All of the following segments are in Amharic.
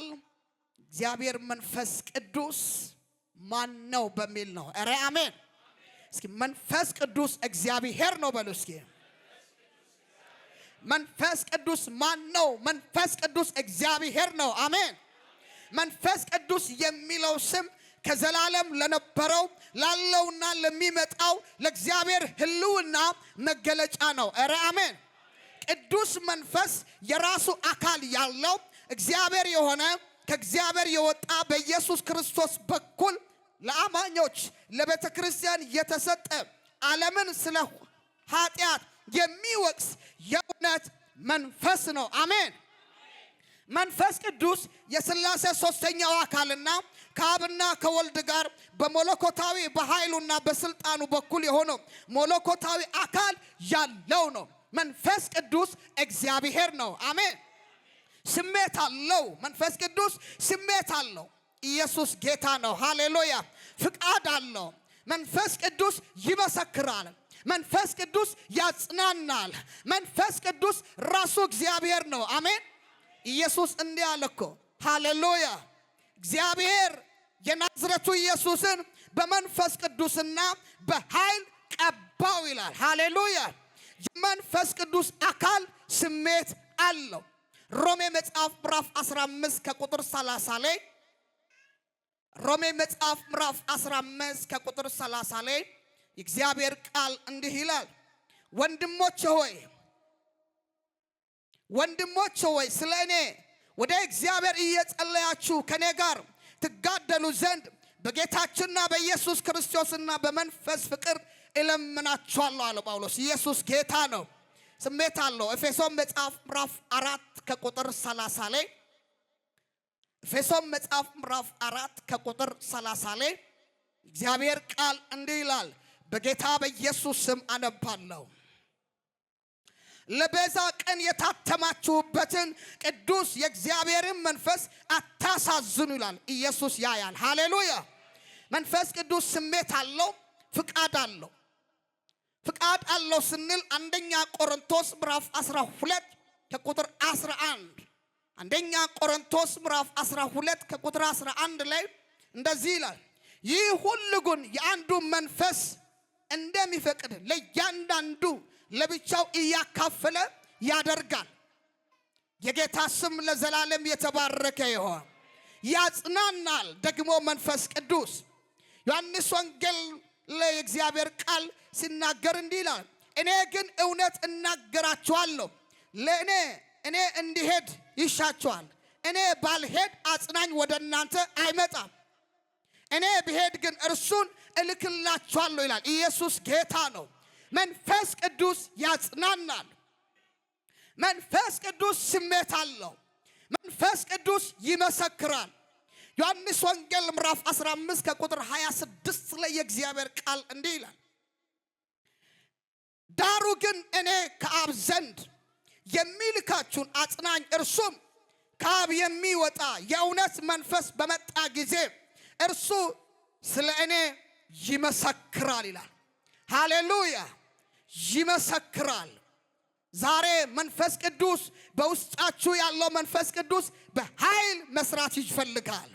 ቃል እግዚአብሔር መንፈስ ቅዱስ ማን ነው በሚል ነው። አረ አሜን። እስኪ መንፈስ ቅዱስ እግዚአብሔር ነው በሉ እስኪ። መንፈስ ቅዱስ ማን ነው? መንፈስ ቅዱስ እግዚአብሔር ነው። አሜን። መንፈስ ቅዱስ የሚለው ስም ከዘላለም ለነበረው ላለውና ለሚመጣው ለእግዚአብሔር ሕልውና መገለጫ ነው። አረ አሜን። ቅዱስ መንፈስ የራሱ አካል ያለው እግዚአብሔር የሆነ ከእግዚአብሔር የወጣ በኢየሱስ ክርስቶስ በኩል ለአማኞች ለቤተ ክርስቲያን የተሰጠ ዓለምን ስለ ኃጢአት የሚወቅስ የእውነት መንፈስ ነው። አሜን። መንፈስ ቅዱስ የሥላሴ ሦስተኛው አካልና ከአብና ከወልድ ጋር በመለኮታዊ በኃይሉና በስልጣኑ በኩል የሆነው መለኮታዊ አካል ያለው ነው። መንፈስ ቅዱስ እግዚአብሔር ነው። አሜን። ስሜት አለው። መንፈስ ቅዱስ ስሜት አለው። ኢየሱስ ጌታ ነው። ሃሌሉያ። ፍቃድ አለው። መንፈስ ቅዱስ ይመሰክራል። መንፈስ ቅዱስ ያጽናናል። መንፈስ ቅዱስ ራሱ እግዚአብሔር ነው። አሜን። ኢየሱስ እንዲህ አለ እኮ ሃሌሉያ። እግዚአብሔር የናዝሬቱ ኢየሱስን በመንፈስ ቅዱስና በኃይል ቀባው ይላል። ሃሌሉያ። የመንፈስ ቅዱስ አካል ስሜት አለው። ሮሜ መጽሐፍ ምዕራፍ 15 ከቁጥር 30 ላይ ሮሜ መጽሐፍ ምዕራፍ 15 ከቁጥር 30 ላይ የእግዚአብሔር ቃል እንዲህ ይላል። ወንድሞች ሆይ ስለ እኔ ወደ እግዚአብሔር እየጸለያችሁ ከኔ ጋር ትጋደሉ ዘንድ በጌታችንና በኢየሱስ ክርስቶስና በመንፈስ ፍቅር እለምናችኋለሁ አለ ጳውሎስ። ኢየሱስ ጌታ ነው። ስሜት አለው። ኤፌሶን መጽሐፍ ምዕራፍ 4 ከቁጥር 30 ላይ ኤፌሶን መጽሐፍ ምዕራፍ 4 ከቁጥር 30 ላይ እግዚአብሔር ቃል እንዲህ ይላል። በጌታ በኢየሱስ ስም አነባለሁ። ለቤዛ ቀን የታተማችሁበትን ቅዱስ የእግዚአብሔርን መንፈስ አታሳዝኑ ይላል። ኢየሱስ ያያል። ሃሌሉያ። መንፈስ ቅዱስ ስሜት አለው። ፍቃድ አለው። ፍቃድ አለው ስንል አንደኛ ቆሮንቶስ ምዕራፍ 12 ከቁጥር 11 አንደኛ ቆሮንቶስ ምዕራፍ 12 ከቁጥር 11 ላይ እንደዚህ ይላል። ይህ ሁሉ ግን የአንዱ መንፈስ እንደሚፈቅድ ለእያንዳንዱ ለብቻው እያካፈለ ያደርጋል። የጌታ ስም ለዘላለም የተባረከ ይሁን። ያጽናናል ደግሞ መንፈስ ቅዱስ። ዮሐንስ ወንጌል ላይ እግዚአብሔር ቃል ሲናገር እንዲህ ይላል። እኔ ግን እውነት እናገራችኋለሁ፣ እኔ እንዲሄድ ይሻችኋል። እኔ ባልሄድ አጽናኝ ወደ እናንተ አይመጣም። እኔ ብሄድ ግን እርሱን እልክላችኋለሁ ይላል። ኢየሱስ ጌታ ነው። መንፈስ ቅዱስ ያጽናናል። መንፈስ ቅዱስ ስሜት አለው። መንፈስ ቅዱስ ይመሰክራል። ዮሐንስ ወንጌል ምዕራፍ 15 ከቁጥር 26 ላይ የእግዚአብሔር ቃል እንዲህ ይላል። ዳሩ ግን እኔ ከአብ ዘንድ የሚልካችሁን አጽናኝ እርሱም ከአብ የሚወጣ የእውነት መንፈስ በመጣ ጊዜ እርሱ ስለ እኔ ይመሰክራል ይላል። ሃሌሉያ። ይመሰክራል። ዛሬ መንፈስ ቅዱስ በውስጣችሁ ያለው መንፈስ ቅዱስ በኃይል መስራት ይፈልጋል።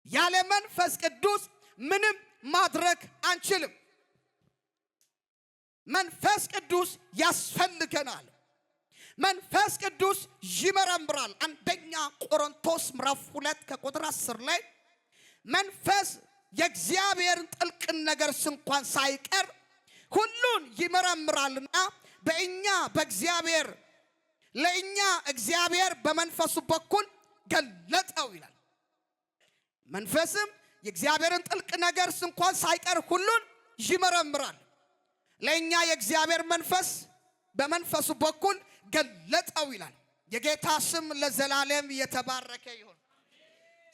ያለ መንፈስ ቅዱስ ምንም ማድረግ አንችልም። መንፈስ ቅዱስ ያስፈልገናል። መንፈስ ቅዱስ ይመረምራል። አንደኛ ቆሮንቶስ ምዕራፍ 2 ከቁጥር 10 ላይ መንፈስ የእግዚአብሔርን ጥልቅ ነገር እንኳን ሳይቀር ሁሉን ይመረምራልና ለእኛ እግዚአብሔር በመንፈሱ በኩል ገለጠው ይላል። መንፈስም የእግዚአብሔርን ጥልቅ ነገር እንኳን ሳይቀር ሁሉን ይመረምራል። ለእኛ የእግዚአብሔር መንፈስ በመንፈሱ በኩል ገለጠው ይላል። የጌታ ስም ለዘላለም የተባረከ ይሁን።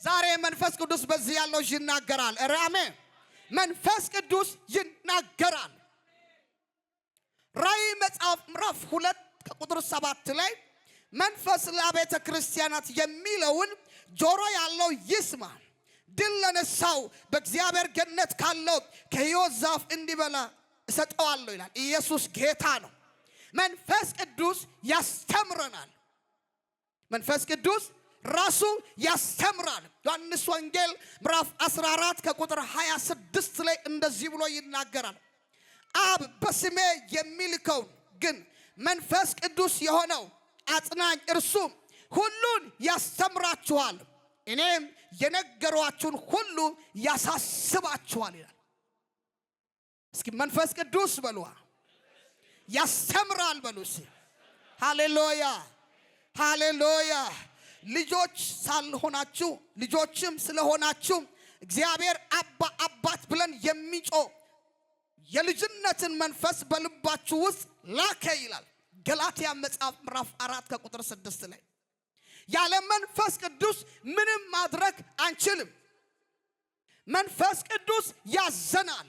ዛሬ መንፈስ ቅዱስ በዚህ ያለው ይናገራል። አሜን። መንፈስ ቅዱስ ይናገራል። ራእይ መጽሐፍ ምዕራፍ 2 ከቁጥር 7 ላይ መንፈስ ለአብያተ ክርስቲያናት የሚለውን ጆሮ ያለው ይስማ፣ ድል ለነሳው በእግዚአብሔር ገነት ካለው ከሕይወት ዛፍ እንዲበላ እሰጠዋለሁ ይላል። ኢየሱስ ጌታ ነው። መንፈስ ቅዱስ ያስተምረናል። መንፈስ ቅዱስ ራሱ ያስተምራል። ዮሐንስ ወንጌል ምዕራፍ 14 ከቁጥር 26 ላይ እንደዚህ ብሎ ይናገራል። አብ በስሜ የሚልከው ግን መንፈስ ቅዱስ የሆነው አጽናኝ እርሱ ሁሉን ያስተምራችኋል፣ እኔም የነገሯችሁን ሁሉ ያሳስባችኋል ይላል። እስኪ መንፈስ ቅዱስ በሉ፣ ያስተምራል በሉ። ሃሌሉያ ሃሌሉያ። ልጆች ሳልሆናችሁ ልጆችም ስለሆናችሁ እግዚአብሔር አባ አባት ብለን የሚጮህ የልጅነትን መንፈስ በልባችሁ ውስጥ ላከ ይላል ገላትያ መጽሐፍ ምዕራፍ 4 ከቁጥር 6 ላይ። ያለ መንፈስ ቅዱስ ምንም ማድረግ አንችልም። መንፈስ ቅዱስ ያዘናል።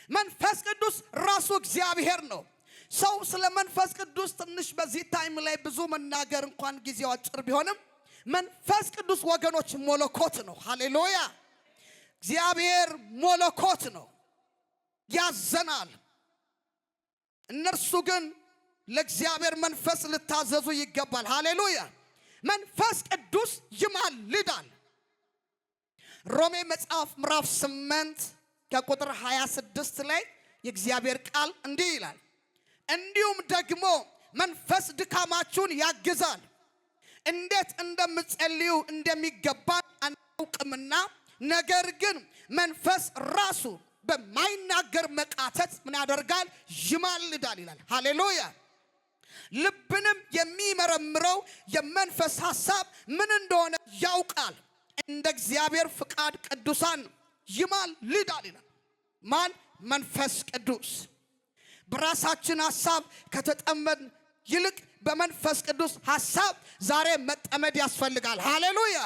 መንፈስ ቅዱስ ራሱ እግዚአብሔር ነው። ሰው ስለ መንፈስ ቅዱስ ትንሽ በዚህ ታይም ላይ ብዙ መናገር እንኳን ጊዜው አጭር ቢሆንም መንፈስ ቅዱስ ወገኖች ሞለኮት ነው። ሃሌሉያ። እግዚአብሔር ሞለኮት ነው፣ ያዘናል። እነርሱ ግን ለእግዚአብሔር መንፈስ ልታዘዙ ይገባል። ሃሌሉያ። መንፈስ ቅዱስ ይማልዳል። ሮሜ መጽሐፍ ምዕራፍ 8 ከቁጥር 26 ላይ የእግዚአብሔር ቃል እንዲህ ይላል፣ እንዲሁም ደግሞ መንፈስ ድካማችሁን ያግዛል፣ እንዴት እንደምትጸልዩ እንደሚገባ አናውቅምና፣ ነገር ግን መንፈስ ራሱ በማይናገር መቃተት ምን ያደርጋል? ይማልዳል ይላል። ሃሌሉያ። ልብንም የሚመረምረው የመንፈስ ሐሳብ ምን እንደሆነ ያውቃል፣ እንደ እግዚአብሔር ፍቃድ ቅዱሳን ይማልዳል ይላል። ማን? መንፈስ ቅዱስ። በራሳችን ሐሳብ ከተጠመድ ይልቅ በመንፈስ ቅዱስ ሐሳብ ዛሬ መጠመድ ያስፈልጋል። ሃሌሉያ።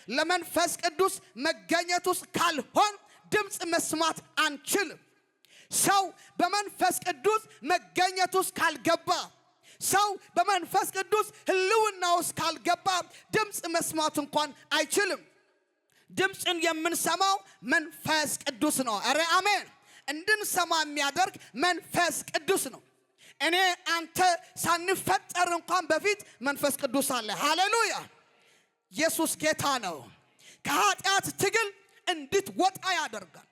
ለመንፈስ ቅዱስ መገኘት ውስጥ ካልሆን ድምፅ መስማት አንችልም። ሰው በመንፈስ ቅዱስ መገኘት ውስጥ ካልገባ፣ ሰው በመንፈስ ቅዱስ ህልውና ውስጥ ካልገባ ድምፅ መስማት እንኳን አይችልም። ድምፅን የምንሰማው መንፈስ ቅዱስ ነው። አረ አሜን። እንድንሰማ የሚያደርግ መንፈስ ቅዱስ ነው። እኔ አንተ ሳንፈጠር እንኳን በፊት መንፈስ ቅዱስ አለ። ሃሌሉያ። ኢየሱስ ጌታ ነው። ከኃጢአት ትግል እንድትወጣ ያደርጋል።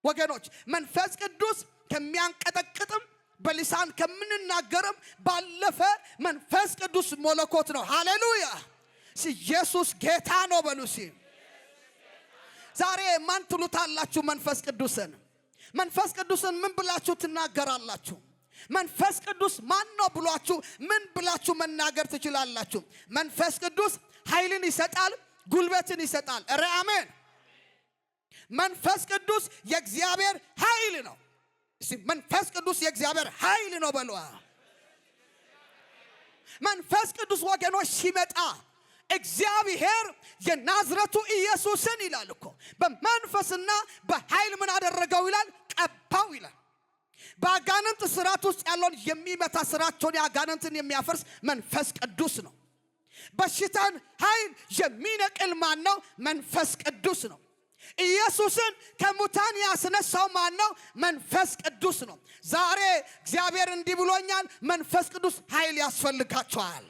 ወገኖች መንፈስ ቅዱስ ከሚያንቀጠቅጥም በሊሳን ከምንናገርም ባለፈ መንፈስ ቅዱስ መለኮት ነው። ሃሌሉያ። ኢየሱስ ጌታ ነው በሉሲ። ዛሬ ማን ትሉታላችሁ? መንፈስ ቅዱስን። መንፈስ ቅዱስን ምን ብላችሁ ትናገራላችሁ? መንፈስ ቅዱስ ማን ነው ብሏችሁ ምን ብላችሁ መናገር ትችላላችሁ? መንፈስ ቅዱስ ኃይልን ይሰጣል፣ ጉልበትን ይሰጣል። ኧረ አሜን። መንፈስ ቅዱስ የእግዚአብሔር ኃይል ነው። እስቲ መንፈስ ቅዱስ የእግዚአብሔር ኃይል ነው በሉ። መንፈስ ቅዱስ ወገኖች ሲመጣ እግዚአብሔር የናዝረቱ ኢየሱስን ይላል እኮ በመንፈስና በኃይል ምን አደረገው ይላል? ቀባው ይላል። በአጋንንት ስራት ውስጥ ያለውን የሚመታ ስራቸውን የአጋንንትን የሚያፈርስ መንፈስ ቅዱስ ነው። በሽታን ኃይል የሚነቅል ማን ነው? መንፈስ ቅዱስ ነው። ኢየሱስን ከሙታን ያስነሳው ማን ነው? መንፈስ ቅዱስ ነው። ዛሬ እግዚአብሔር እንዲህ ብሎኛል፣ መንፈስ ቅዱስ ኃይል ያስፈልጋቸዋል።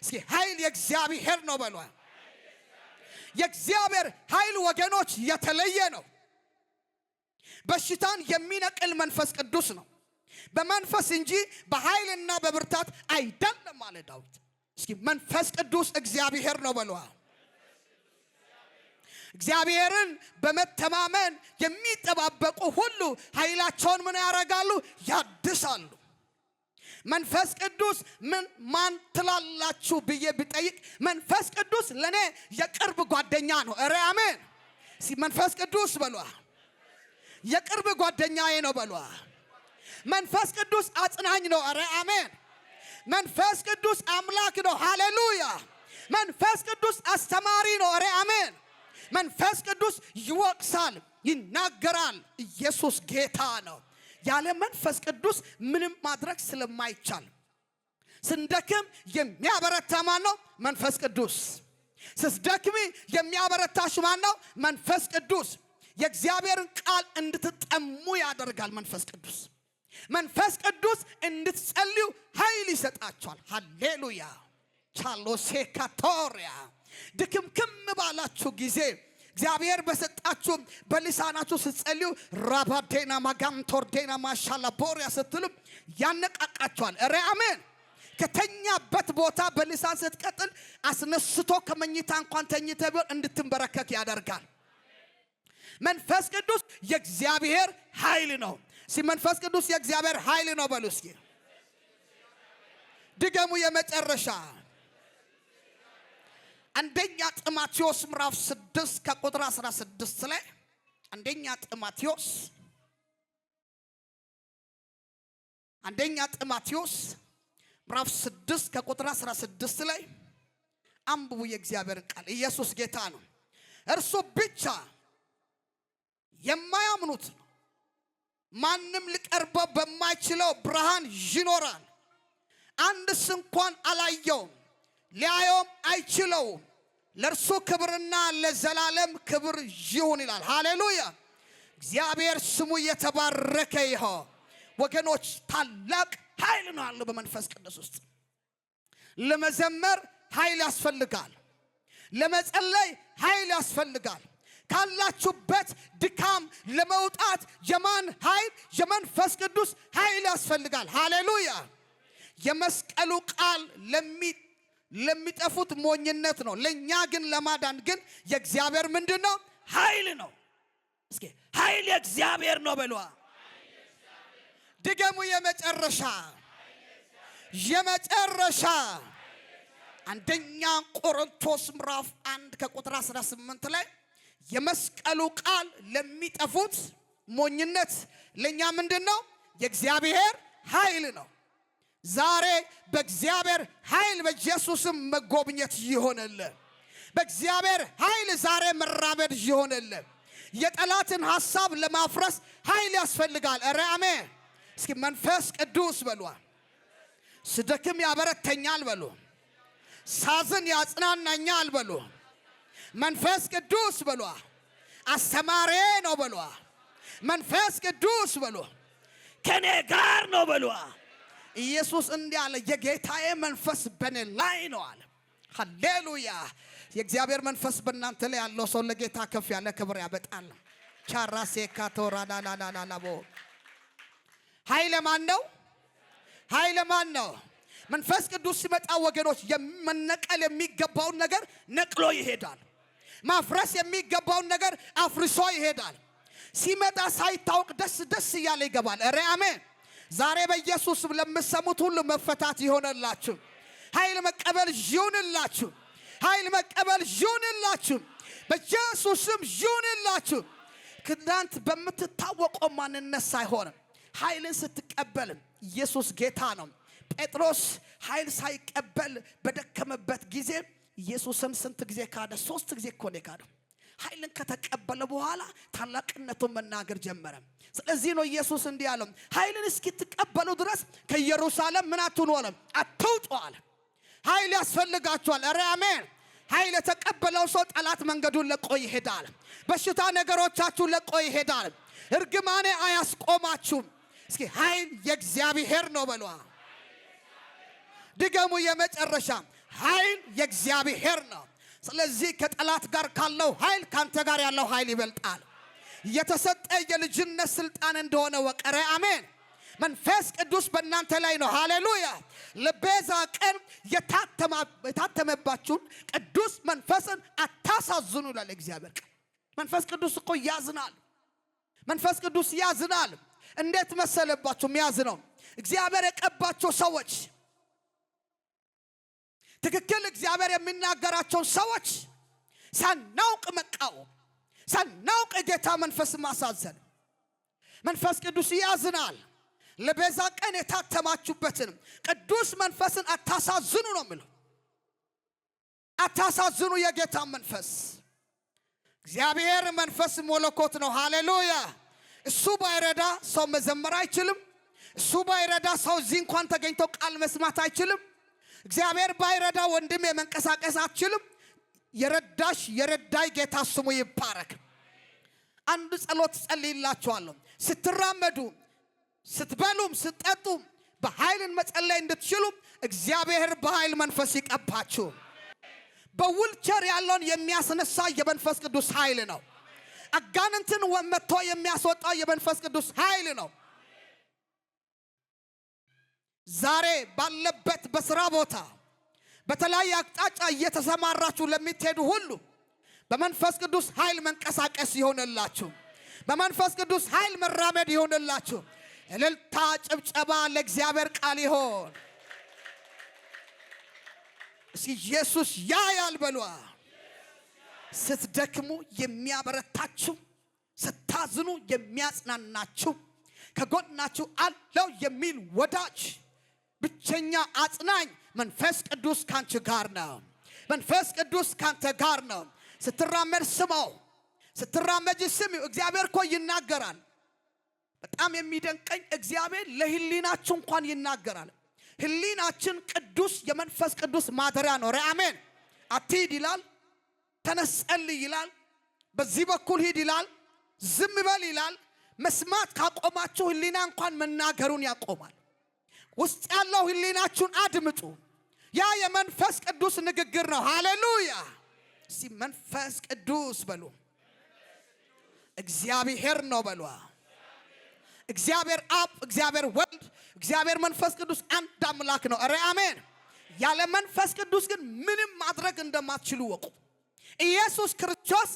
እስኪ ኃይል የእግዚአብሔር ነው በሉ። የእግዚአብሔር ኃይል ወገኖች የተለየ ነው። በሽታን የሚነቅል መንፈስ ቅዱስ ነው። በመንፈስ እንጂ በኃይልና በብርታት አይደለም አለ ዳዊት። እስኪ መንፈስ ቅዱስ እግዚአብሔር ነው በሉ። እግዚአብሔርን በመተማመን የሚጠባበቁ ሁሉ ኃይላቸውን ምን ያደርጋሉ? ያድሳሉ። መንፈስ ቅዱስ ማን ትላላችሁ ብዬ ብጠይቅ መንፈስ ቅዱስ ለኔ የቅርብ ጓደኛ ነው። ኧረ አሜን። መንፈስ ቅዱስ በሉ። የቅርብ ጓደኛዬ ነው በሉ። መንፈስ ቅዱስ አጽናኝ ነው። ኧረ አሜን። መንፈስ ቅዱስ አምላክ ነው። ሃሌሉያ። መንፈስ ቅዱስ አስተማሪ ነው። ኧረ አሜን። መንፈስ ቅዱስ ይወቅሳል፣ ይናገራል። ኢየሱስ ጌታ ነው። ያለ መንፈስ ቅዱስ ምንም ማድረግ ስለማይቻል ስንደክም የሚያበረታ ማን ነው? መንፈስ ቅዱስ። ስትደክሚ የሚያበረታሽ ማን ነው? መንፈስ ቅዱስ። የእግዚአብሔርን ቃል እንድትጠሙ ያደርጋል መንፈስ ቅዱስ። መንፈስ ቅዱስ እንድትጸልዩ ኃይል ይሰጣቸዋል። ሃሌሉያ። ቻሎሴ ካቶሪያ ድክምክም ባላችሁ ጊዜ እግዚአብሔር በሰጣችሁ በልሳናችሁ ስትጸልዩ ራባዴና ማጋምቶርዴና ማሻላቦሪያ ስትሉ ያነቃቃችኋል። ኧረ አሜን። ከተኛበት ቦታ በልሳን ስትቀጥል አስነስቶ ከመኝታ እንኳን ተኝተህ ቢሆን እንድትንበረከክ ያደርጋል። መንፈስ ቅዱስ የእግዚአብሔር ኃይል ነው። መንፈስ ቅዱስ የእግዚአብሔር ኃይል ነው በሉ እስኪ ድገሙ። የመጨረሻ አንደኛ ጢሞቴዎስ ምዕራፍ 6 ከቁጥር 16 ላይ አንደኛ ጢሞቴዎስ ምዕራፍ 6 ከቁጥር 16 ላይ አንብቡ የእግዚአብሔርን ቃል። ኢየሱስ ጌታ ነው። እርሱ ብቻ የማያምኑት ማንም ሊቀርበው በማይችለው ብርሃን ይኖራል። አንድስ እንኳን አላየውም፣ ሊያየውም አይችለውም። ለእርሱ ክብርና ለዘላለም ክብር ይሁን ይላል። ሃሌሉያ! እግዚአብሔር ስሙ የተባረከ ይሁን። ወገኖች ታላቅ ኃይል ነው ያለው በመንፈስ ቅዱስ ውስጥ። ለመዘመር ኃይል ያስፈልጋል። ለመጸለይ ኃይል ያስፈልጋል። ካላችሁበት ድካም ለመውጣት የማን ኃይል? የመንፈስ ቅዱስ ኃይል ያስፈልጋል። ሃሌሉያ! የመስቀሉ ቃል ለሚጠፉት ሞኝነት ነው፣ ለኛ ግን ለማዳን ግን የእግዚአብሔር ምንድነው? ኃይል ነው። እስኪ ኃይል የእግዚአብሔር ነው በሏ። ድገሙ። የመጨረሻ አንደኛ ቆሮንቶስ ምዕራፍ 1 ከቁጥር 18 ላይ የመስቀሉ ቃል ለሚጠፉት ሞኝነት፣ ለኛ ምንድነው? የእግዚአብሔር ኃይል ነው። ዛሬ በእግዚአብሔር ኃይል በኢየሱስም መጎብኘት ይሆንልን። በእግዚአብሔር ኃይል ዛሬ መራመድ ይሆንልን። የጠላትን ሐሳብ ለማፍረስ ኃይል ያስፈልጋል። ኧረ አሜን። እስኪ መንፈስ ቅዱስ በሉ። ስደክም ያበረተኛል በሉ። ሳዝን ያጽናናኛል በሉ። መንፈስ ቅዱስ በሉ። አስተማሪ ነው በሉ። መንፈስ ቅዱስ በሉ። ከኔ ጋር ነው በሉ። ኢየሱስ እንዲህ አለ፣ የጌታዬ መንፈስ በኔ ላይ ነው አለ። ሃሌሉያ! የእግዚአብሔር መንፈስ በእናንተ ላይ ያለው ሰው ለጌታ ከፍ ያለ ክብር ያበጣል። ቻራሴ ካቶራላላላላቦ ኃይለ ማን ነው? ኃይለ ማን ነው? መንፈስ ቅዱስ ሲመጣ ወገኖች መነቀል የሚገባውን ነገር ነቅሎ ይሄዳል። ማፍረስ የሚገባውን ነገር አፍርሶ ይሄዳል። ሲመጣ ሳይታወቅ ደስ እያለ ይገባል። ኧረ አሜን። ዛሬ በኢየሱስ ለምትሰሙት ሁሉ መፈታት ይሆንላችሁ። ኃይል መቀበል ይሁንላችሁ። ኃይል መቀበል ይሁንላችሁ። በኢየሱስም ይሁንላችሁ። ከእናንተ በምትታወቀው ማንነት ሳይሆን ኃይልን ስትቀበል ኢየሱስ ጌታ ነው። ጴጥሮስ ኃይል ሳይቀበል በደከመበት ጊዜ ኢየሱስን ስንት ጊዜ ካደ? 3 ጊዜ እኮ ነው ካደው። ኃይልን ከተቀበለ በኋላ ታላቅነቱን መናገር ጀመረ። ስለዚህ ነው ኢየሱስ እንዲህ ያለው፣ ኃይልን እስኪትቀበሉ ድረስ ከኢየሩሳሌም ምን አትሁኑ አለ፣ አትውጡ አለ። ኃይል ያስፈልጋችኋል። ኧረ አሜን። ኃይል የተቀበለው ሰው ጠላት መንገዱን ለቆ ይሄዳል። በሽታ ነገሮቻችሁ ለቆ ይሄዳል። እርግማኔ አያስቆማችሁም። እስኪ ኃይል የእግዚአብሔር ነው በሏ። ድገሙ። የመጨረሻ ኃይል የእግዚአብሔር ነው። ስለዚህ ከጠላት ጋር ካለው ኃይል ካንተ ጋር ያለው ኃይል ይበልጣል። የተሰጠ የልጅነት ስልጣን እንደሆነ ወቀረ። አሜን። መንፈስ ቅዱስ በእናንተ ላይ ነው። ሃሌሉያ! ለቤዛ ቀን የታተመባችሁን ቅዱስ መንፈስን አታሳዝኑ ይላል እግዚአብሔር ቃል። መንፈስ ቅዱስ እኮ ያዝናል። መንፈስ ቅዱስ ያዝናል። እንዴት መሰለባችሁ የሚያዝነው? እግዚአብሔር የቀባቸው ሰዎች ትክክል እግዚአብሔር የሚናገራቸው ሰዎች ሳናውቅ መቃወም፣ ሳናውቅ የጌታ መንፈስ ማሳዘን። መንፈስ ቅዱስ ያዝናል። ለቤዛ ቀን የታተማችሁበትን ቅዱስ መንፈስን አታሳዝኑ ነው የሚለው። አታሳዝኑ የጌታ መንፈስ። እግዚአብሔር መንፈስ መለኮት ነው። ሃሌሉያ! እሱ ባይረዳ ሰው መዘመር አይችልም። እሱ ባይረዳ ሰው እዚህ እንኳን ተገኝቶ ቃል መስማት አይችልም። እግዚአብሔር ባይረዳ ወንድም የመንቀሳቀስ አትችልም። የረዳይ ጌታ ስሙ ይባረክ። አንድ ጸሎት ጸልይላችኋለሁ። ስትራመዱ፣ ስትበሉም፣ ስትጠጡም በኃይልን መጸለይ እንድትችሉ እግዚአብሔር በኃይል መንፈስ ይቀባችሁ። በዊልቸር ያለውን የሚያስነሳ የመንፈስ ቅዱስ ኃይል ነው። አጋንንትን ወመቶ የሚያስወጣ የመንፈስ ቅዱስ ኃይል ነው። ዛሬ ባለበት በስራ ቦታ በተለያየ አቅጣጫ እየተሰማራችሁ ለምትሄዱ ሁሉ በመንፈስ ቅዱስ ኃይል መንቀሳቀስ ይሆንላችሁ። በመንፈስ ቅዱስ ኃይል መራመድ ይሆንላችሁ። እልልታ ጭብጨባ ለእግዚአብሔር ቃል ይሆን። እስኪ ኢየሱስ ያያል በሏ። ስትደክሙ የሚያበረታችሁ፣ ስታዝኑ የሚያጽናናችሁ፣ ከጎናችሁ አለው የሚል ወዳጅ ብቸኛ አጽናኝ መንፈስ ቅዱስ ካንቺ ጋር ነው። መንፈስ ቅዱስ ካንተ ጋር ነው። ስትራመድ ስማው፣ ስትራመጂ ስሚው። እግዚአብሔር እኮ ይናገራል። በጣም የሚደንቀኝ እግዚአብሔር ለህሊናችሁ እንኳን ይናገራል። ህሊናችን ቅዱስ የመንፈስ ቅዱስ ማደሪያ ነው። አሜን። አትሂድ ይላል፣ ተነስልይ ይላል፣ በዚህ በኩል ሂድ ይላል፣ ዝም በል ይላል። መስማት ካቆማችሁ ህሊና እንኳን መናገሩን ያቆማል። ውስጥ ያለው ህሊናችሁን አድምጡ። ያ የመንፈስ ቅዱስ ንግግር ነው። ሃሌሉያ። እስቲ መንፈስ ቅዱስ በሉ። እግዚአብሔር ነው በሉ። እግዚአብሔር አብ፣ እግዚአብሔር ወልድ፣ እግዚአብሔር መንፈስ ቅዱስ አንድ አምላክ ነው። ኧረ አሜን። ያለ መንፈስ ቅዱስ ግን ምንም ማድረግ እንደማትችሉ ወቁ። ኢየሱስ ክርስቶስ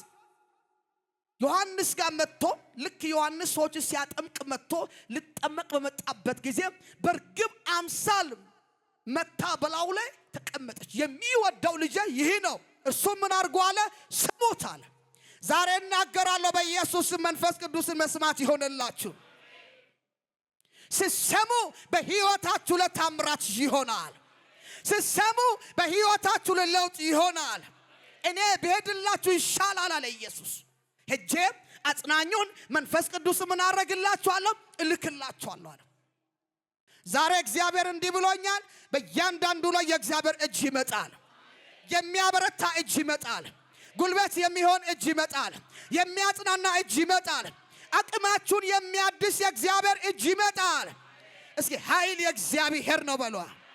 ዮሐንስ ጋር መጥቶ ልክ ዮሐንስ ሰዎች ሲያጠምቅ መጥቶ ልጠመቅ በመጣበት ጊዜ በርግብ አምሳል መታ በላዩ ላይ ተቀመጠች። የሚወደው ልጄ ይህ ነው፣ እርሱ ምን አድርጎ አለ? ስሙት አለ። ዛሬ እናገራለሁ በኢየሱስ መንፈስ ቅዱስን መስማት ይሆንላችሁ። ስትሰሙ በሕይወታችሁ ለታምራት ይሆናል። ስትሰሙ በሕይወታችሁ ለለውጥ ይሆናል። እኔ ብሄድላችሁ ይሻላል አለ ኢየሱስ። ሄጄ አጽናኙን መንፈስ ቅዱስ ምን አረግላችኋለሁ? እልክላችኋለሁ አለ። ዛሬ እግዚአብሔር እንዲህ ብሎኛል። በእያንዳንዱ ላይ የእግዚአብሔር እጅ ይመጣል። የሚያበረታ እጅ ይመጣል። ጉልበት የሚሆን እጅ ይመጣል። የሚያጽናና እጅ ይመጣል። አቅማችሁን የሚያድስ የእግዚአብሔር እጅ ይመጣል። እስኪ ኃይል የእግዚአብሔር ነው በሏ።